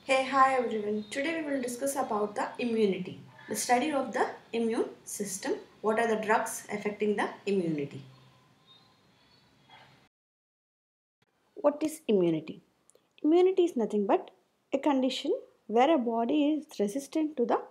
Hey, hi everyone. Today we will discuss about the immunity, the study of the immune system. What are the drugs affecting the immunity? What is immunity? Immunity is nothing but a condition where a body is resistant to the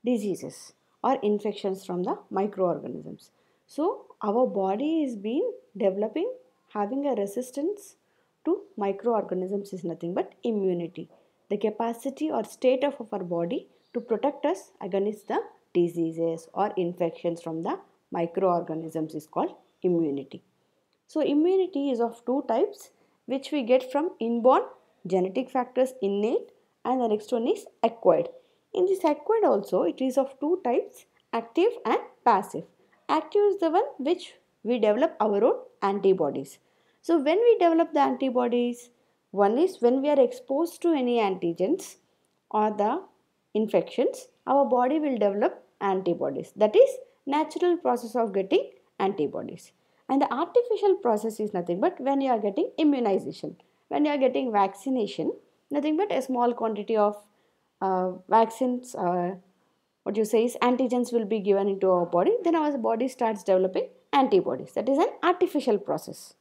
diseases or infections from the microorganisms. So our body is been developing having a resistance to microorganisms is nothing but immunity. The capacity or state of our body to protect us against the diseases or infections from the microorganisms is called immunity. So immunity is of two types which we get from inborn genetic factors innate and the next one is acquired. In this acquired also it is of two types active and passive. Active is the one which we develop our own antibodies. So when we develop the antibodies, one is when we are exposed to any antigens or the infections, our body will develop antibodies. That is natural process of getting antibodies. And the artificial process is nothing but when you are getting immunization. When you are getting vaccination, nothing but a small quantity of vaccines, what you say is antigens will be given into our body. Then our body starts developing antibodies. That is an artificial process.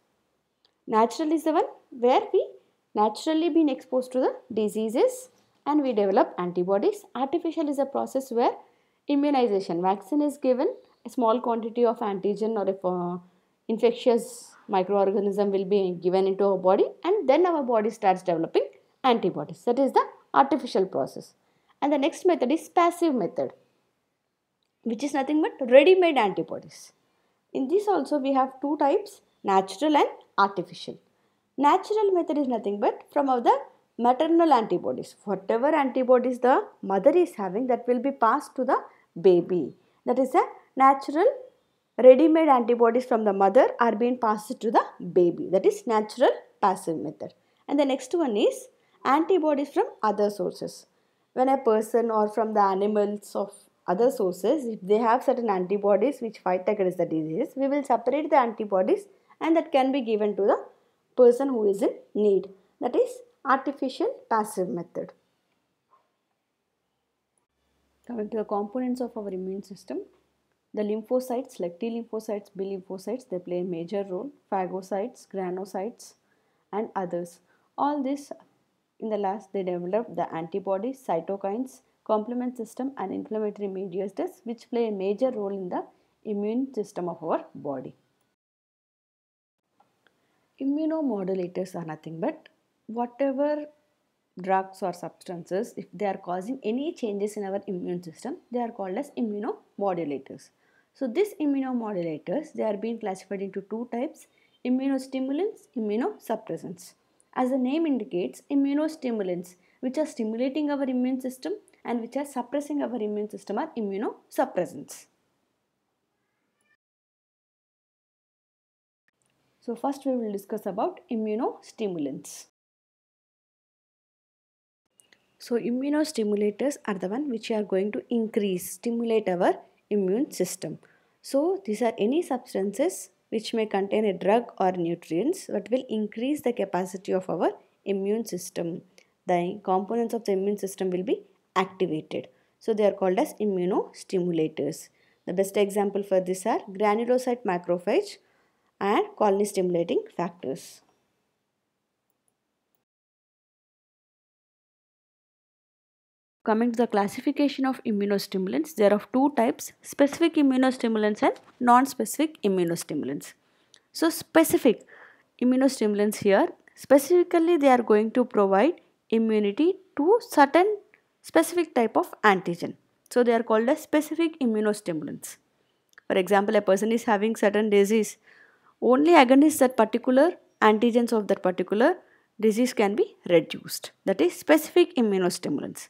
Natural is the one where we naturally been exposed to the diseases and we develop antibodies. Artificial is a process where immunization, vaccine is given, a small quantity of antigen or if infectious microorganism will be given into our body and then our body starts developing antibodies. That is the artificial process. And the next method is passive method, which is nothing but ready-made antibodies. In this also we have two types, natural and artificial. Natural method is nothing but from the maternal antibodies. Whatever antibodies the mother is having that will be passed to the baby. That is a natural ready-made antibodies from the mother are being passed to the baby. That is natural passive method. And the next one is antibodies from other sources. When a person or from the animals of other sources, if they have certain antibodies which fight against the disease, we will separate the antibodies and that can be given to the person who is in need. That is artificial passive method. Coming to the components of our immune system, the lymphocytes like T lymphocytes, B lymphocytes, they play a major role. Phagocytes, granulocytes and others. All this in the last they develop the antibodies, cytokines, complement system and inflammatory mediators which play a major role in the immune system of our body. Immunomodulators are nothing but whatever drugs or substances, if they are causing any changes in our immune system, they are called as immunomodulators. So these immunomodulators, they are being classified into two types, immunostimulants, immunosuppressants. As the name indicates, immunostimulants, which are stimulating our immune system and which are suppressing our immune system, are immunosuppressants. So first we will discuss about immunostimulants. So immunostimulators are the one which are going to stimulate our immune system. So these are any substances which may contain a drug or nutrients that will increase the capacity of our immune system. The components of the immune system will be activated. So they are called as immunostimulators. The best example for this are granulocyte macrophage and colony stimulating factors. Coming to the classification of immunostimulants, there are two types, specific immunostimulants and non-specific immunostimulants. So specific immunostimulants here, specifically they are going to provide immunity to certain specific type of antigen. So they are called as specific immunostimulants. For example, a person is having certain disease, only against that particular antigens of that particular disease can be reduced. That is specific immunostimulants.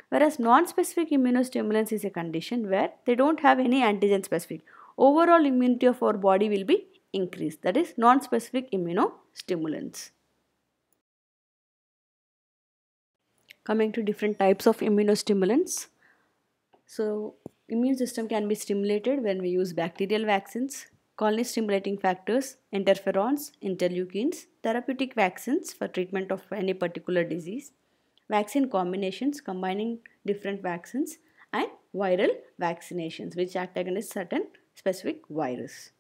Whereas non-specific immunostimulants is a condition where they don't have any antigen specific. Overall immunity of our body will be increased. That is non-specific immunostimulants. Coming to different types of immunostimulants. So immune system can be stimulated when we use bacterial vaccines, colony stimulating factors, interferons, interleukins, therapeutic vaccines for treatment of any particular disease, vaccine combinations combining different vaccines, and viral vaccinations which act against certain specific virus.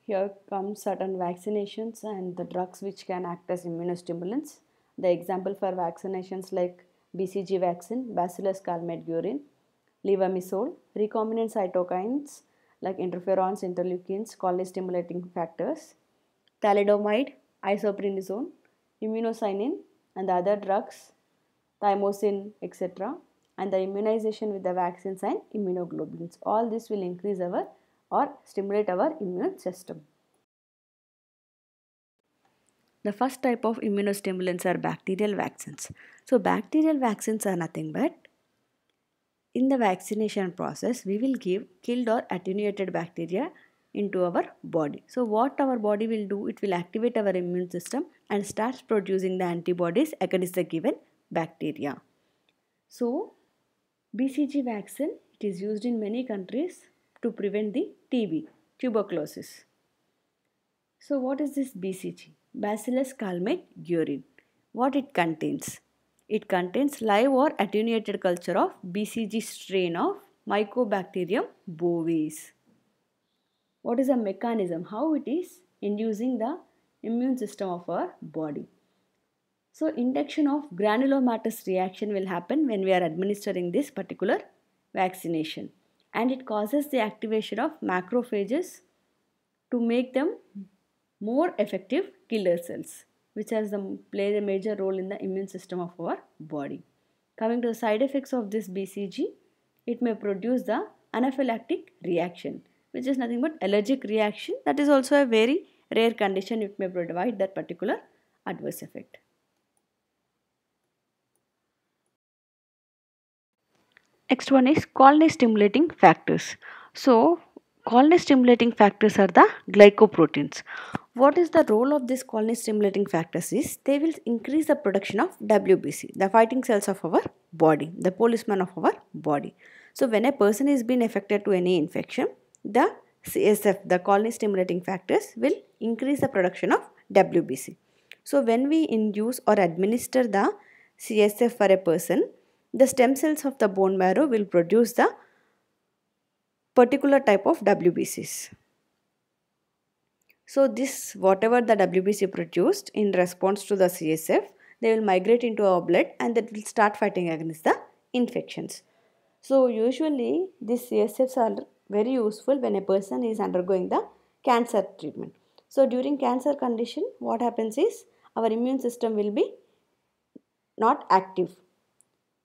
Here come certain vaccinations and the drugs which can act as immunostimulants. The example for vaccinations like BCG vaccine, Bacillus calmette-guerin, levamisole, recombinant cytokines like interferons, interleukins, colony-stimulating factors, thalidomide, isoprednisolone, immunosinin, and the other drugs, thymosin, etc., and the immunization with the vaccines and immunoglobulins. All this will increase our or stimulate our immune system. The first type of immunostimulants are bacterial vaccines. So bacterial vaccines are nothing but in the vaccination process we will give killed or attenuated bacteria into our body. So what our body will do, it will activate our immune system and starts producing the antibodies against the given bacteria. So BCG vaccine, it is used in many countries to prevent the TB, tuberculosis. So what is this BCG? Bacillus calmette-guerin. What it contains? It contains live or attenuated culture of BCG strain of Mycobacterium bovis. What is the mechanism? How it is inducing the immune system of our body? So induction of granulomatous reaction will happen when we are administering this particular vaccination, and it causes the activation of macrophages to make them more effective killer cells, which play a major role in the immune system of our body. Coming to the side effects of this BCG, it may produce the anaphylactic reaction, which is nothing but allergic reaction. That is also a very rare condition. It may provide that particular adverse effect. Next one is colony stimulating factors. So colony stimulating factors are the glycoproteins. What is the role of these colony stimulating factors is they will increase the production of WBC, the fighting cells of our body, the policeman of our body. So when a person is being affected to any infection, the CSF, the colony stimulating factors, will increase the production of WBC. So when we induce or administer the CSF for a person, the stem cells of the bone marrow will produce the particular type of WBCs. So this, whatever the WBC produced in response to the CSF, they will migrate into our blood and that will start fighting against the infections. So usually these CSFs are very useful when a person is undergoing the cancer treatment. So during cancer condition, what happens is our immune system will be not active.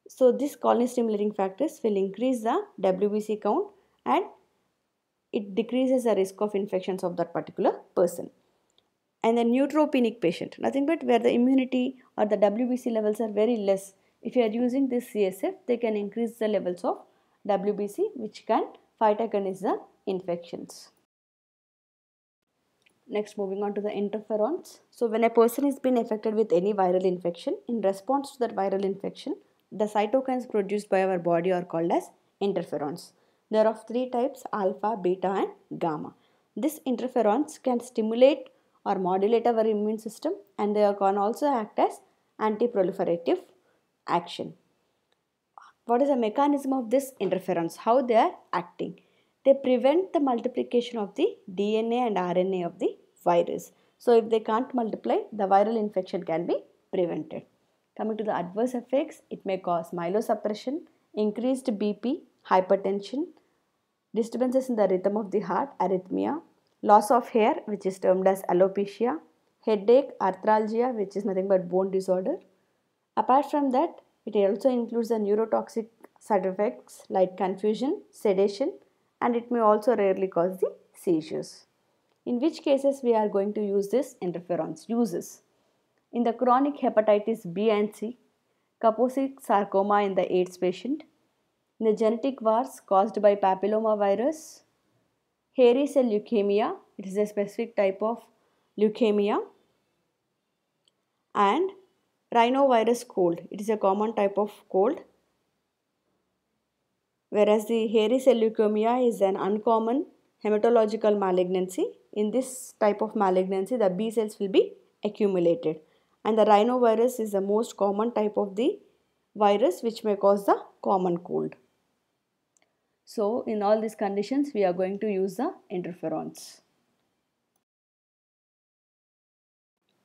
So this colony stimulating factors will increase the WBC count and it decreases the risk of infections of that particular person. And the neutropenic patient, nothing but where the immunity or the WBC levels are very less. If you are using this CSF, they can increase the levels of WBC which can fight against the infections. Next, moving on to the interferons. So when a person is being affected with any viral infection, in response to that viral infection, the cytokines produced by our body are called as interferons. There are of three types: alpha, beta and gamma. These interferons can stimulate or modulate our immune system and they can also act as anti-proliferative action. What is the mechanism of these interferons? How they are acting? They prevent the multiplication of the DNA and RNA of the virus. So if they can't multiply, the viral infection can be prevented. Coming to the adverse effects, it may cause myelosuppression, increased BP, hypertension, disturbances in the rhythm of the heart, arrhythmia, loss of hair which is termed as alopecia, headache, arthralgia which is nothing but bone disorder. Apart from that, it also includes the neurotoxic side effects like confusion, sedation, and it may also rarely cause the seizures. In which cases we are going to use this interferons? Uses. In the chronic hepatitis B and C, Kaposi's sarcoma in the AIDS patient, in the genetic wars caused by papillomavirus, hairy cell leukemia, it is a specific type of leukemia, and rhinovirus cold, it is a common type of cold, whereas the hairy cell leukemia is an uncommon hematological malignancy. In this type of malignancy, the B cells will be accumulated and the rhinovirus is the most common type of the virus which may cause the common cold. So in all these conditions we are going to use the interferons.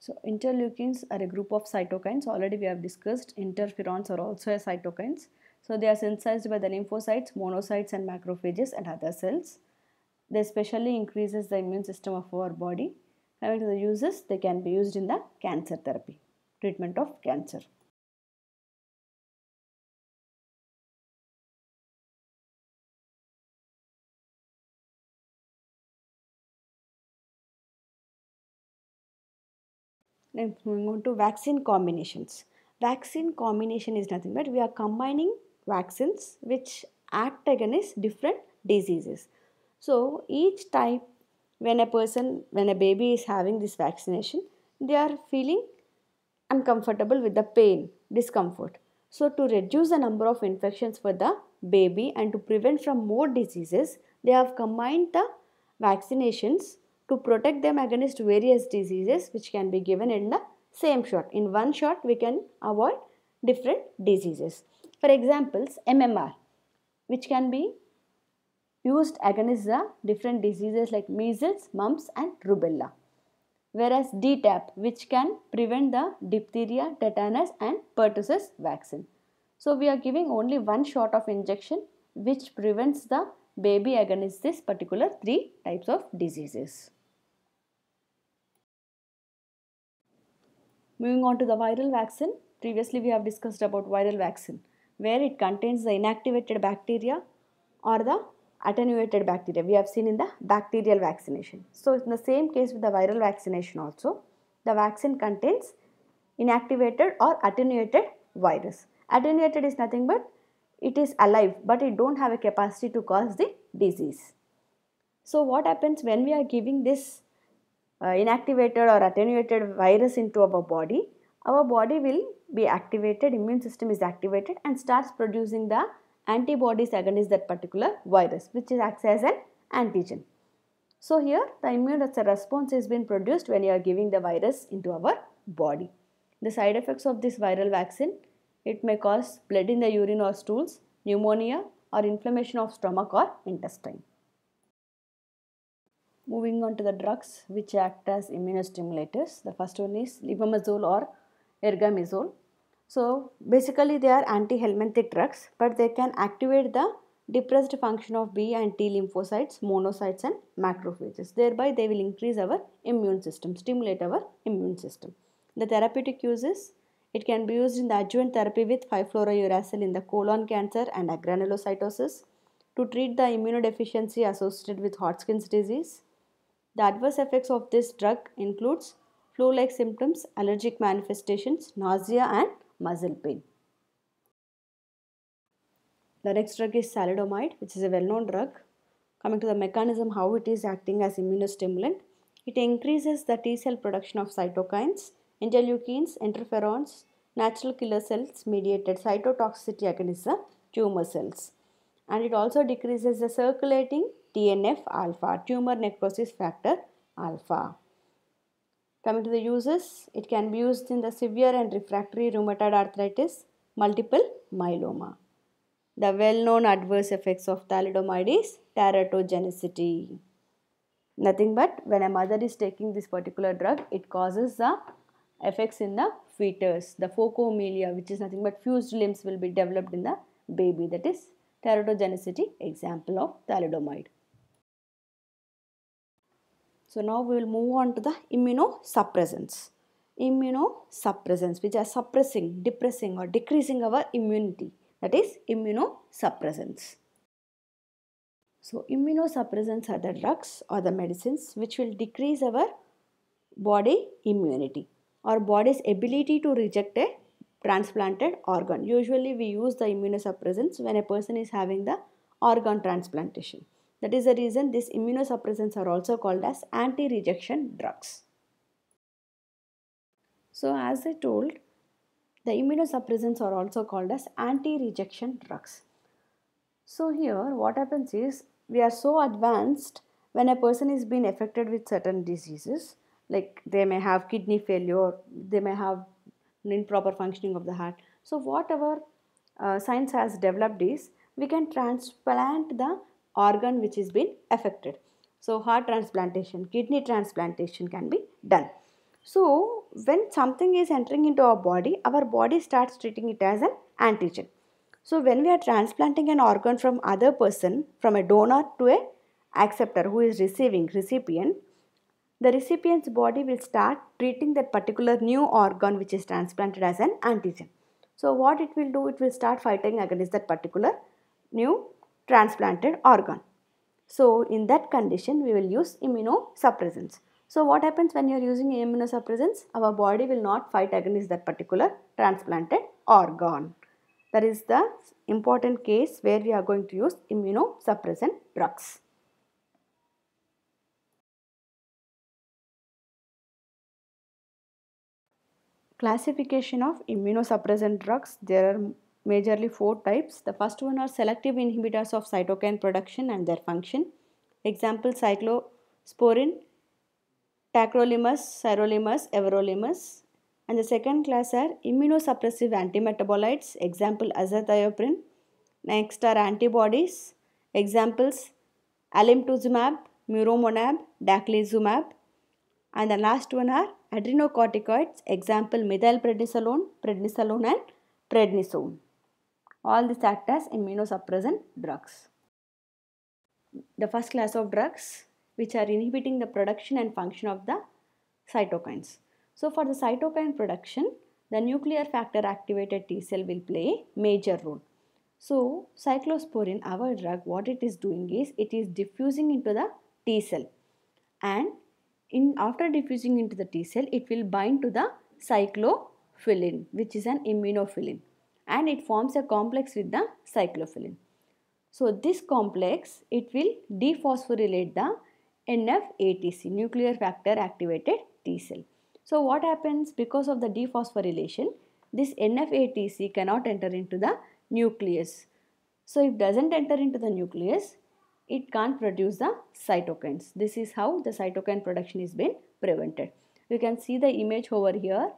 So interleukins are a group of cytokines. Already we have discussed interferons are also a cytokines. So they are synthesized by the lymphocytes, monocytes and macrophages and other cells. They especially increases the immune system of our body. Coming to the uses, they can be used in the cancer therapy, treatment of cancer. Then moving on to vaccine combinations. Vaccine combination is nothing but we are combining vaccines which act against different diseases. So each type, when a baby is having this vaccination, they are feeling uncomfortable with the pain, discomfort. So to reduce the number of infections for the baby and to prevent from more diseases, they have combined the vaccinations to protect them against various diseases which can be given in the same shot. In one shot, we can avoid different diseases. For examples, MMR, which can be used against the different diseases like measles, mumps and rubella. Whereas DTaP, which can prevent the diphtheria, tetanus and pertussis vaccine. So we are giving only one shot of injection which prevents the baby against this particular 3 types of diseases. Moving on to the viral vaccine. Previously we have discussed about viral vaccine where it contains the inactivated bacteria or the attenuated bacteria. We have seen in the bacterial vaccination. So in the same case with the viral vaccination also, the vaccine contains inactivated or attenuated virus. Attenuated is nothing but it is alive but it don't have a capacity to cause the disease. So what happens when we are giving this inactivated or attenuated virus into our body will be activated, immune system is activated and starts producing the antibodies against that particular virus which acts as an antigen. So here the immune response has been produced when you are giving the virus into our body. The side effects of this viral vaccine, it may cause blood in the urine or stools, pneumonia or inflammation of stomach or intestine. Moving on to the drugs which act as immunostimulators. The first one is levomazole or ergamazole. So basically they are anti-helminthic drugs but they can activate the depressed function of B and T lymphocytes, monocytes and macrophages. Thereby they will increase our immune system, stimulate our immune system. The therapeutic uses, it can be used in the adjuvant therapy with 5-fluorouracil in the colon cancer and granulocytosis, to treat the immunodeficiency associated with Hodgkin's disease. The adverse effects of this drug includes flu-like symptoms, allergic manifestations, nausea and muscle pain. The next drug is thalidomide, which is a well-known drug. Coming to the mechanism, how it is acting as immunostimulant. It increases the T cell production of cytokines, interleukins, interferons, natural killer cells mediated cytotoxicity against the tumor cells. And it also decreases the circulating TNF alpha, tumor necrosis factor alpha. Coming to the uses, it can be used in the severe and refractory rheumatoid arthritis, multiple myeloma. The well-known adverse effects of thalidomide is teratogenicity. Nothing but when a mother is taking this particular drug, it causes the effects in the fetus, the phocomelia, which is nothing but fused limbs will be developed in the baby. That is teratogenicity, example of thalidomide. So now we will move on to the immunosuppressants. Immunosuppressants which are suppressing, depressing or decreasing our immunity. That is immunosuppressants. So immunosuppressants are the drugs or the medicines which will decrease our body immunity or body's ability to reject a transplanted organ. Usually we use the immunosuppressants when a person is having the organ transplantation. That is the reason these immunosuppressants are also called as anti-rejection drugs. So as I told, the immunosuppressants are also called as anti-rejection drugs. So here what happens is we are so advanced when a person is being affected with certain diseases, like they may have kidney failure, they may have improper functioning of the heart. So whatever science has developed is we can transplant the organ which is been affected. So heart transplantation, kidney transplantation can be done. So when something is entering into our body starts treating it as an antigen. So when we are transplanting an organ from other person, from a donor to a acceptor who is receiving recipient, the recipient's body will start treating that particular new organ which is transplanted as an antigen. So what it will do, it will start fighting against that particular new transplanted organ. So in that condition, we will use immunosuppressants. So what happens when you are using immunosuppressants? Our body will not fight against that particular transplanted organ. That is the important case where we are going to use immunosuppressant drugs. Classification of immunosuppressant drugs, there are majorly four types. The first one are selective inhibitors of cytokine production and their function. Example, cyclosporine, tacrolimus, sirolimus, everolimus. And the second class are immunosuppressive antimetabolites. Example, azathioprine. Next are antibodies. Examples, alimtuzumab, muromonab, daclizumab. And the last one are adrenocorticoids, example methylprednisolone, prednisolone and prednisone. All these act as immunosuppressant drugs. The first class of drugs which are inhibiting the production and function of the cytokines. So for the cytokine production, the nuclear factor activated T cell will play a major role. So cyclosporine, our drug, what it is doing is it is diffusing into the T cell, and after diffusing into the T cell, it will bind to the cyclophilin, which is an immunophilin, and it forms a complex with the cyclophilin. So this complex, it will dephosphorylate the NF-ATC, nuclear factor activated T cell. So what happens because of the dephosphorylation? This NF-ATC cannot enter into the nucleus. So if it doesn't enter into the nucleus, it can't produce the cytokines. This is how the cytokine production is being prevented. You can see the image over here.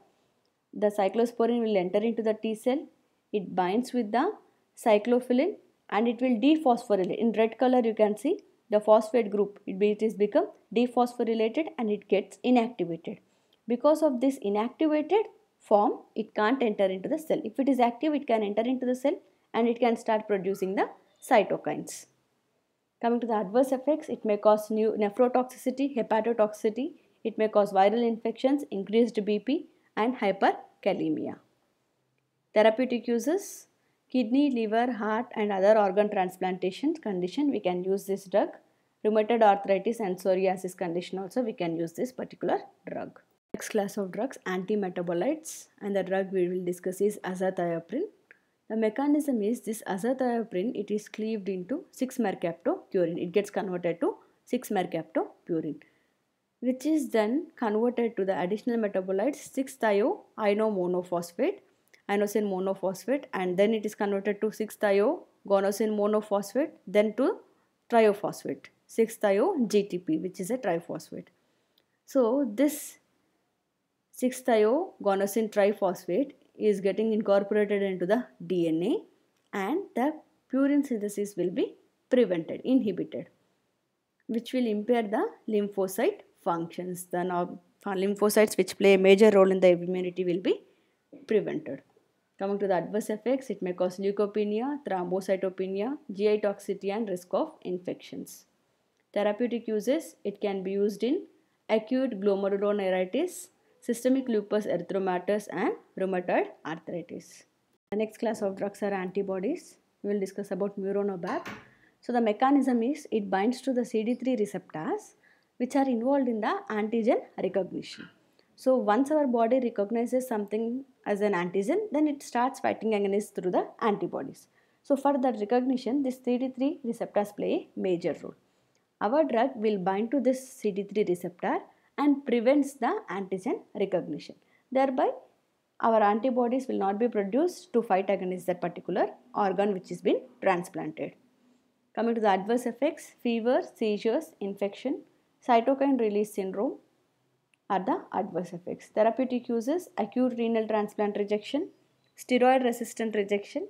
The cyclosporine will enter into the T cell. It binds with the cyclophilin and it will dephosphorylate. In red color you can see the phosphate group. It is become dephosphorylated and it gets inactivated. Because of this inactivated form, it can't enter into the cell. If it is active, it can enter into the cell and it can start producing the cytokines. Coming to the adverse effects, it may cause nephrotoxicity, hepatotoxicity, it may cause viral infections, increased BP and hyperkalemia. Therapeutic uses, kidney, liver, heart and other organ transplantation condition, we can use this drug. Rheumatoid arthritis and psoriasis condition also we can use this particular drug. Next class of drugs, antimetabolites, and the drug we will discuss is azathioprine. The mechanism is this azathioprine, it is cleaved into 6-mercaptopurine. It gets converted to 6-mercaptopurine, which is then converted to the additional metabolites 6-thioinomonophosphate, inosine monophosphate, and then it is converted to 6-thioguanosine monophosphate, then to triophosphate, 6-thio-GTP, which is a triphosphate. So this 6-thioguanosine triphosphate is getting incorporated into the DNA and the purine synthesis will be prevented, inhibited, which will impair the lymphocyte functions. The lymphocytes which play a major role in the immunity will be prevented. Coming to the adverse effects, it may cause leukopenia, thrombocytopenia, GI toxicity and risk of infections. Therapeutic uses, it can be used in acute glomerulonephritis, systemic lupus erythematosus and rheumatoid arthritis. The next class of drugs are antibodies. We will discuss about muronobab. So the mechanism is it binds to the CD3 receptors which are involved in the antigen recognition. So once our body recognizes something as an antigen, then it starts fighting against through the antibodies. So for that recognition, this CD3 receptors play a major role. Our drug will bind to this CD3 receptor and prevents the antigen recognition. Thereby, our antibodies will not be produced to fight against that particular organ which has been transplanted. Coming to the adverse effects, fever, seizures, infection, cytokine release syndrome, are the adverse effects. Therapeutic uses: acute renal transplant rejection, steroid resistant rejection,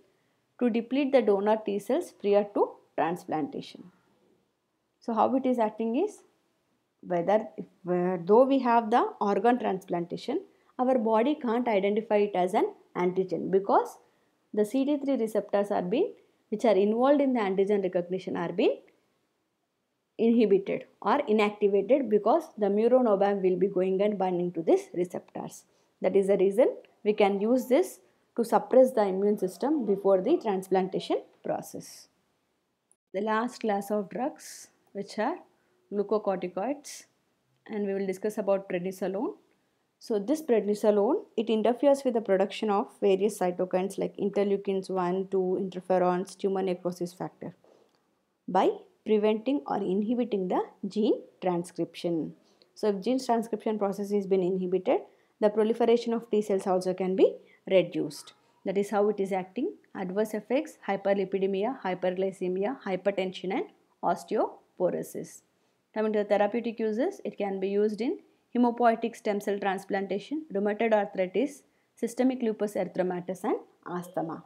to deplete the donor T cells prior to transplantation. So how it is acting is, though we have the organ transplantation, our body can't identify it as an antigen because the CD3 receptors are being, which are involved in the antigen recognition, are being inhibited or inactivated because the muronobam will be going and binding to these receptors. That is the reason we can use this to suppress the immune system before the transplantation process. The last class of drugs, which are glucocorticoids, and we will discuss about prednisolone. So this prednisolone, it interferes with the production of various cytokines like interleukins 1, 2, interferons, tumor necrosis factor by preventing or inhibiting the gene transcription. So if gene transcription process has been inhibited, the proliferation of T cells also can be reduced. That is how it is acting. Adverse effects: hyperlipidemia, hyperglycemia, hypertension and osteoporosis. Coming to the therapeutic uses, it can be used in hematopoietic stem cell transplantation, rheumatoid arthritis, systemic lupus erythematosus and asthma.